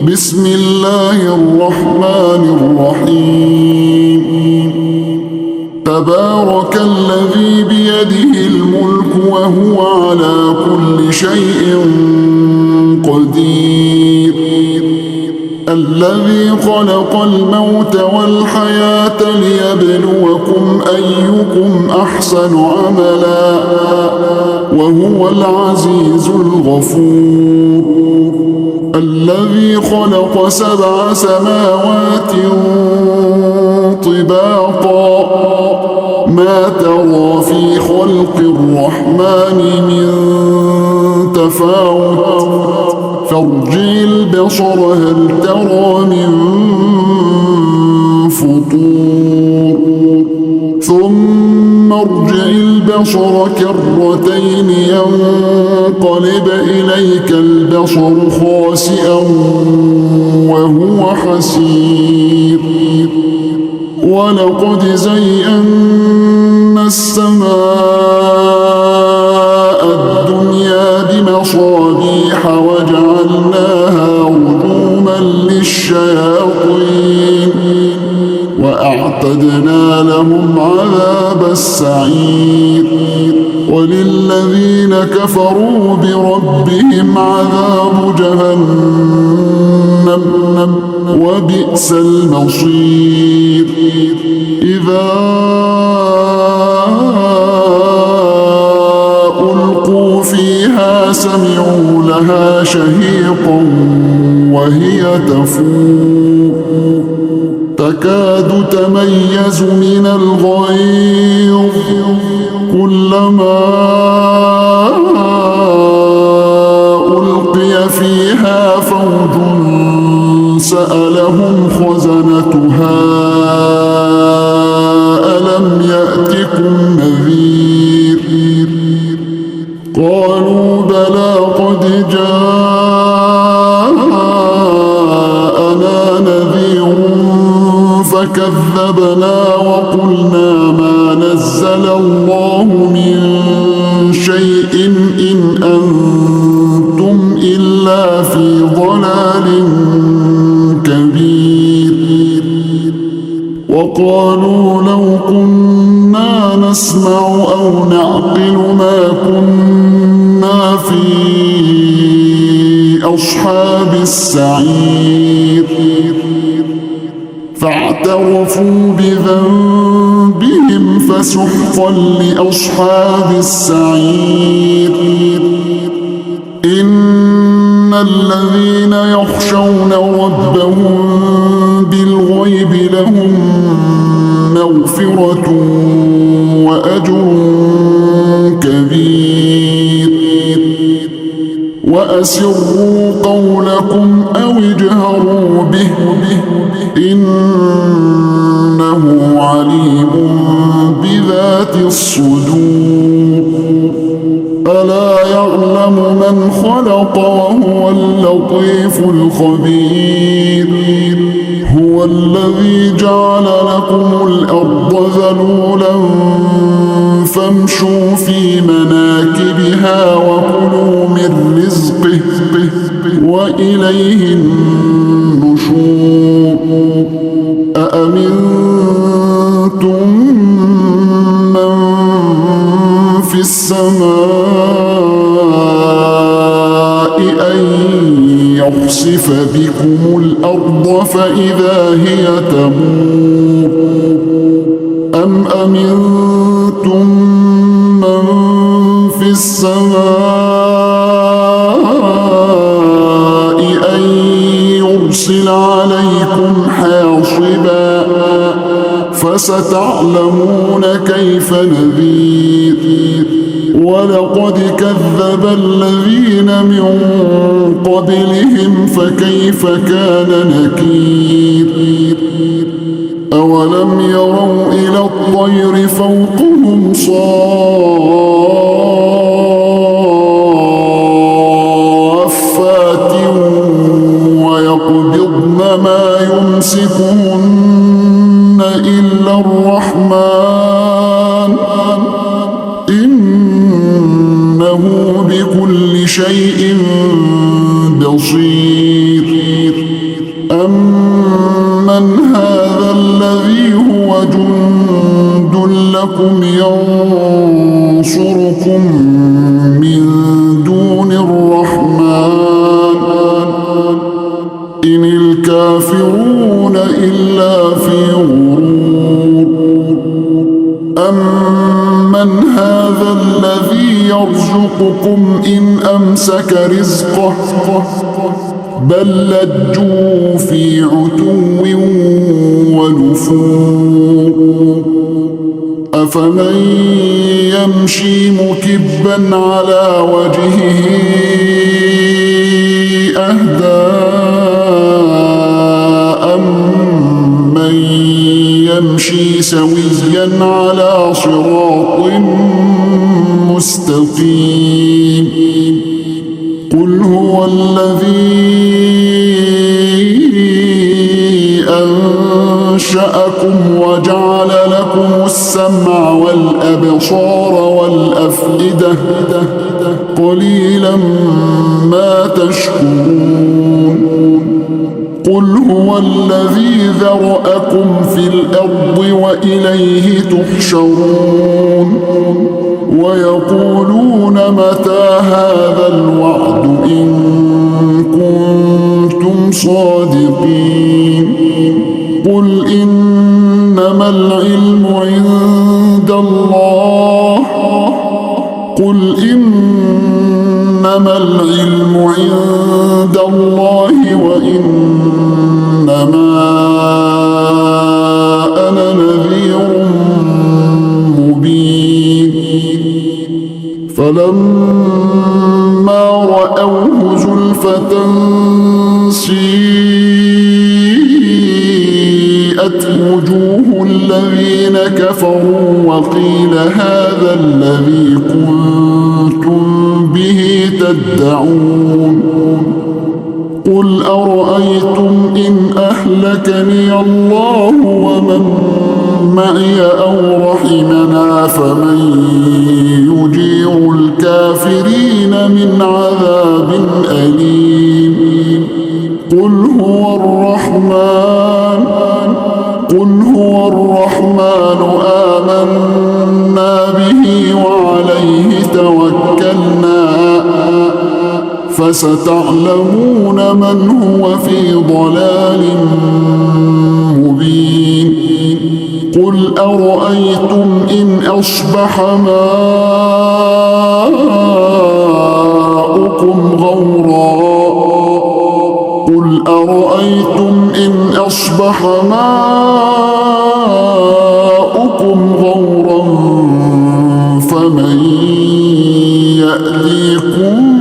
بسم الله الرحمن الرحيم تبارك الذي بيده الملك وهو على كل شيء قدير الذي خلق الموت والحياة ليبلوكم أيكم أحسن عملا وهو العزيز الغفور الذي خلق 7 سماوات طباقا ما ترى في خلق الرحمن من تفاوت فارجع البصر هل ترى من فطور ثم ارجع البصر كرتين ينقلب إليك البصر خاسئا وهو حسير ولقد زينا السماء الدنيا بمصابيح وجعلناها رجوما للشياطين وأعتدنا لهم عذاب السعير وللذين كفروا بربهم عذاب جهنم وبئس المصير إذا ألقوا فيها سمعوا لها شهيقا وهي تفور تكاد تميز من الغيظ كلما ألقي فيها فوج سألهم خزنتها ألم يأتكم نذير قالوا بلى قد جاءنا نذير فكذبنا وقلنا ما نزل الله من شيء إن أنتم إلا في ضلال كبير وقالوا لو كنا نسمع أو نعقل ما كنا في أصحاب السعير فاعترفوا بذنبهم فسحقا لأصحاب السعير إن الذين يخشون ربهم بالغيب لهم مغفرة وأجر كبير وأسروا قولكم أو اجهروا به إنه عليم بذات الصدور ألا يعلم من خلق وهو اللطيف الخبير هو الذي جعل لكم الأرض ذلولا فامشوا في مناكبها وكلوا من رزقه وإليه النشور أأمنتم من في السماء أن يخسف بكم الأرض فإذا هي تمور أم أمنتم من في السماء أن يرسل عليكم حاصبا فستعلمون كيف نذير ولقد كذب الذين من قبلهم فكيف كان نكير أولم يروا إلى الطير فوقهم صافات ويقبضن ما يمسكهن إلا الرحمن إنه بكل شيء بصير أمن هذا الذي هو جند لكم ينصركم من دون الرحمن إن الكافرون إلا في غرور أمن هذا الذي يرزقكم إن أمسك رزقه بل لجوا في عتو ونفور أفمن يمشي مكبا على وجهه أهدى أمن يمشي سويا على صراط مستقيم قل هو الذي أنشأكم وجعل لكم السمع والأبصار والأفئدة قليلا ما تشكرون قل هو الذي ذرأكم في الأرض وإليه تحشرون ويقولون متى هذا الوعد إن كنتم صادقين قل إنما العلم عند الله قل إنما العلم عند الله وإنما أنا نذير مبين فلما رأوه زلفة سيئت وجوه الذين كفروا وقيل هذا الذي كنتم به تدعون قل أرأيتم إن أهلكني الله ومن معي أو رحمنا فمن يجير الكافرين من عذاب أليم قل هو الرحمن آمنا به وعليه توكلنا فستعلمون من هو في ضلال مبين قل أرأيتم إن أصبح ماؤكم غورا قل أرأيتم إن أصبح ماؤكم غورا فمن يأتيكم